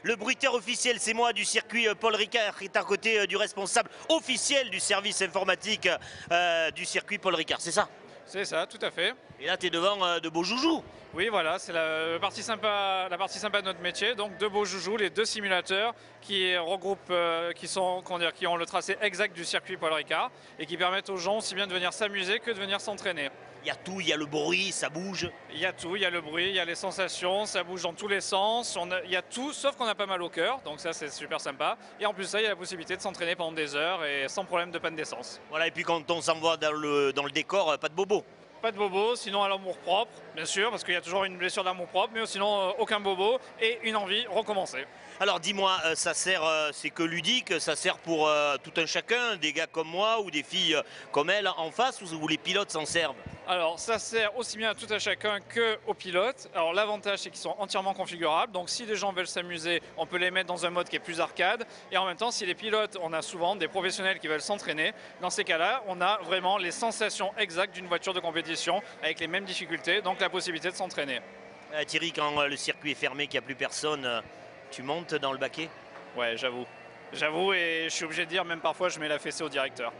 Le bruiteur officiel, c'est moi du circuit Paul Ricard, qui est à côté du responsable officiel du service informatique du circuit Paul Ricard, c'est ça? C'est ça, tout à fait. Et là, tu es devant de beaux joujoux. Oui, voilà, c'est la partie sympa de notre métier. Donc, deux beaux joujoux, les deux simulateurs qui regroupent, qui ont le tracé exact du circuit Paul Ricard et qui permettent aux gens aussi bien de venir s'amuser que de venir s'entraîner. Il y a tout, il y a le bruit, ça bouge. Il y a tout, il y a le bruit, il y a les sensations, ça bouge dans tous les sens. Il y a tout, sauf qu'on n'a pas mal au cœur, donc ça c'est super sympa. Et en plus de ça, il y a la possibilité de s'entraîner pendant des heures et sans problème de panne d'essence. Voilà, et puis quand on s'envoie dans le décor, pas de bobo. Pas de bobo, sinon à l'amour propre, bien sûr, parce qu'il y a toujours une blessure d'amour propre, mais sinon aucun bobo et une envie, recommencer. Alors dis-moi, ça sert, c'est que ludique, ça sert pour tout un chacun, des gars comme moi ou des filles comme elle en face, ou les pilotes s'en servent? Alors ça sert aussi bien à tout à chacun qu'aux pilotes. Alors l'avantage c'est qu'ils sont entièrement configurables, donc si des gens veulent s'amuser, on peut les mettre dans un mode qui est plus arcade. Et en même temps, si les pilotes, on a souvent des professionnels qui veulent s'entraîner, dans ces cas-là, on a vraiment les sensations exactes d'une voiture de compétition avec les mêmes difficultés, donc la possibilité de s'entraîner. Thierry, quand le circuit est fermé, qu'il n'y a plus personne, tu montes dans le baquet? Ouais, j'avoue. J'avoue, et je suis obligé de dire, même parfois je mets la fessée au directeur.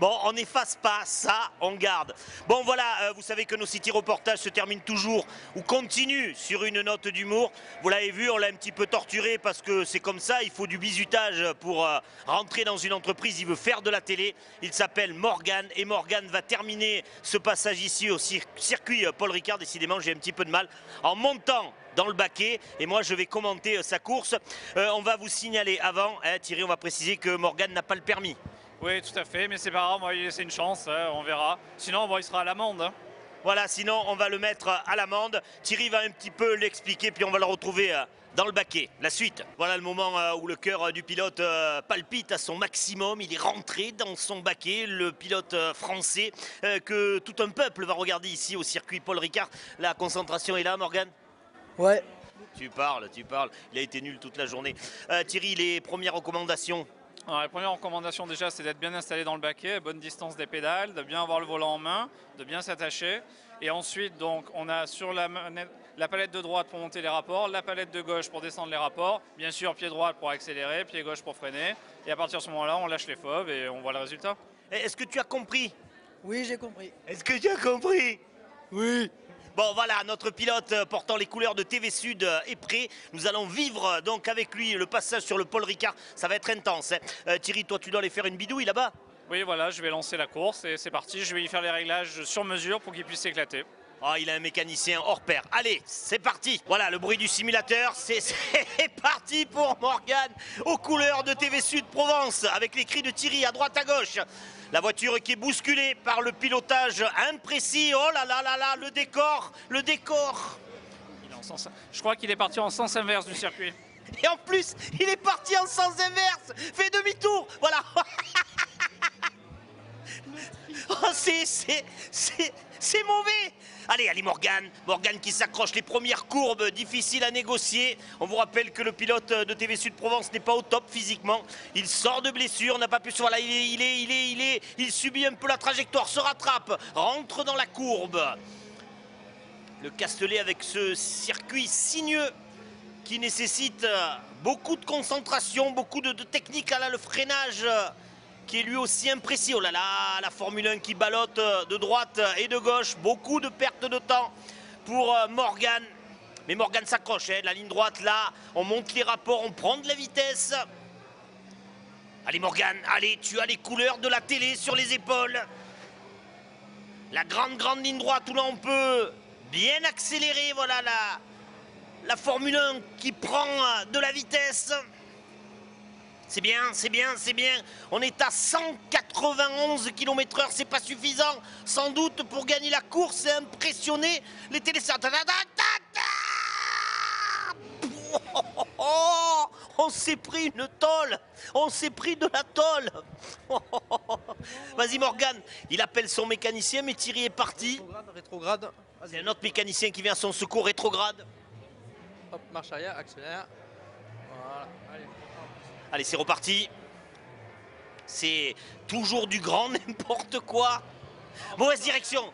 Bon, on n'efface pas ça, on garde. Bon voilà, vous savez que nos City reportages se terminent toujours ou continuent sur une note d'humour. Vous l'avez vu, on l'a un petit peu torturé parce que c'est comme ça, il faut du bizutage pour rentrer dans une entreprise, il veut faire de la télé. Il s'appelle Morgan et Morgan va terminer ce passage ici au circuit Paul Ricard. Décidément, j'ai un petit peu de mal en montant dans le baquet et moi je vais commenter sa course. On va vous signaler avant, hein, Thierry, on va préciser que Morgan n'a pas le permis. Oui, tout à fait, mais c'est pas grave, on va lui laisser une chance, hein, on verra. Sinon, bon, il sera à l'amende. Hein. Voilà, sinon on va le mettre à l'amende. Thierry va un petit peu l'expliquer, puis on va le retrouver dans le baquet. La suite. Voilà le moment où le cœur du pilote palpite à son maximum. Il est rentré dans son baquet, le pilote français que tout un peuple va regarder ici au circuit Paul Ricard. La concentration est là, Morgane? Ouais. Tu parles. Il a été nul toute la journée. Thierry, les premières recommandations? Alors, la première recommandation déjà, c'est d'être bien installé dans le baquet, à bonne distance des pédales, de bien avoir le volant en main, de bien s'attacher. Et ensuite, donc, on a sur la palette de droite pour monter les rapports, la palette de gauche pour descendre les rapports, bien sûr pied droit pour accélérer, pied gauche pour freiner. Et à partir de ce moment-là, on lâche les fauves et on voit le résultat. Est-ce que tu as compris? Oui, j'ai compris. Est-ce que tu as compris? Oui. Bon voilà, notre pilote portant les couleurs de TV Sud est prêt. Nous allons vivre donc avec lui le passage sur le Paul Ricard. Ça va être intense. Hein. Thierry, toi tu dois aller faire une bidouille là-bas? Oui, voilà, je vais lancer la course et c'est parti. Je vais y faire les réglages sur mesure pour qu'il puisse s'éclater. Oh, il a un mécanicien hors pair. Allez, c'est parti. Voilà, le bruit du simulateur, c'est parti pour Morgane aux couleurs de TV Sud Provence avec les cris de Thierry à droite à gauche. La voiture qui est bousculée par le pilotage imprécis. Oh là là là là, le décor. Il est en sens... Je crois qu'il est parti en sens inverse du circuit. Et en plus, il est parti en sens inverse. Fait demi-tour. Voilà. Oh, c'est mauvais. Allez Morgane qui s'accroche, les premières courbes difficiles à négocier. On vous rappelle que le pilote de TV Sud Provence n'est pas au top physiquement. Il sort de blessure, n'a pas pu se... Voilà, il subit un peu la trajectoire, se rattrape, rentre dans la courbe. Le Castellet avec ce circuit sinueux qui nécessite beaucoup de concentration, beaucoup de technique. Là, le freinage qui est lui aussi imprécis. Oh là là, la Formule 1 qui ballotte de droite et de gauche. Beaucoup de pertes de temps pour Morgane. Mais Morgane s'accroche, hein, la ligne droite là. On monte les rapports, on prend de la vitesse. Allez Morgane, allez, tu as les couleurs de la télé sur les épaules. La grande ligne droite où là on peut bien accélérer. Voilà la Formule 1 qui prend de la vitesse. C'est bien. On est à 191 km/h, c'est pas suffisant. Sans doute pour gagner la course et impressionner les téléspectateurs. Oh, on s'est pris une tôle. On s'est pris de la tôle. Vas-y Morgane, il appelle son mécanicien, mais Thierry est parti. Rétrograde. C'est un autre mécanicien qui vient à son secours, rétrograde. Hop, marche arrière, accélère. Voilà, allez. Allez, c'est reparti. C'est toujours du grand n'importe quoi. Mauvaise direction.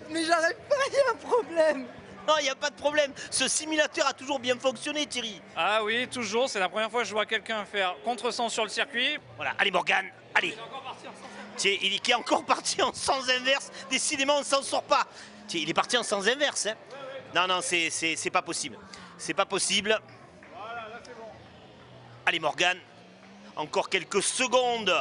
Mais j'arrive pas, il y a un problème. Non, il n'y a pas de problème. Ce simulateur a toujours bien fonctionné, Thierry. Ah oui, toujours. C'est la première fois que je vois quelqu'un faire contresens sur le circuit. Voilà, allez Morgane, allez. Tiens, il est encore parti en sens inverse. Décidément, on ne s'en sort pas. Tiens, il est parti en sens inverse. Hein. Non, non, c'est pas possible. C'est pas possible. Voilà, là c'est bon. Allez Morgane, encore quelques secondes.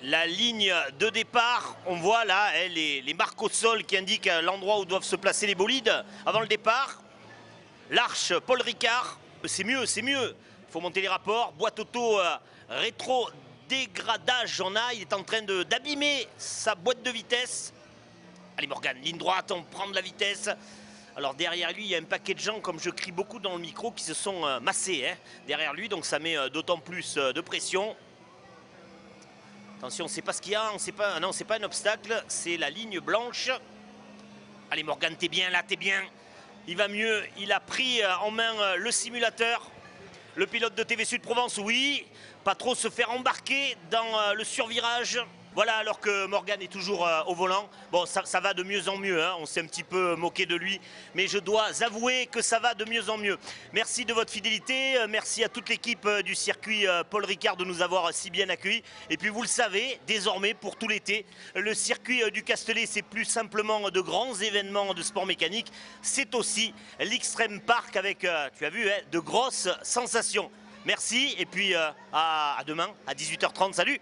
La ligne de départ, on voit là hein, les marques au sol qui indiquent l'endroit où doivent se placer les bolides avant le départ. L'Arche, Paul Ricard, c'est mieux, c'est mieux. Il faut monter les rapports. Boîte auto rétro-dégradage, on a. Il est en train d'abîmer sa boîte de vitesse. Allez Morgane, ligne droite, on prend de la vitesse. Alors derrière lui, il y a un paquet de gens, comme je crie beaucoup dans le micro, qui se sont massés hein, derrière lui. Donc ça met d'autant plus de pression. Attention, on ne sait pas ce qu'il y a, on sait pas. Non, c'est pas un obstacle, c'est la ligne blanche. Allez Morgane, t'es bien là, t'es bien. Il va mieux, il a pris en main le simulateur. Le pilote de TV Sud Provence, oui. Pas trop se faire embarquer dans le survirage. Voilà, alors que Morgane est toujours au volant. Bon, ça va de mieux en mieux, hein. On s'est un petit peu moqué de lui. Mais je dois avouer que ça va de mieux en mieux. Merci de votre fidélité. Merci à toute l'équipe du circuit Paul Ricard de nous avoir si bien accueillis. Et puis vous le savez, désormais, pour tout l'été, le circuit du Castellet, c'est plus simplement de grands événements de sport mécanique. C'est aussi l'Extreme Park avec, tu as vu, hein, de grosses sensations. Merci et puis à demain à 18h30. Salut!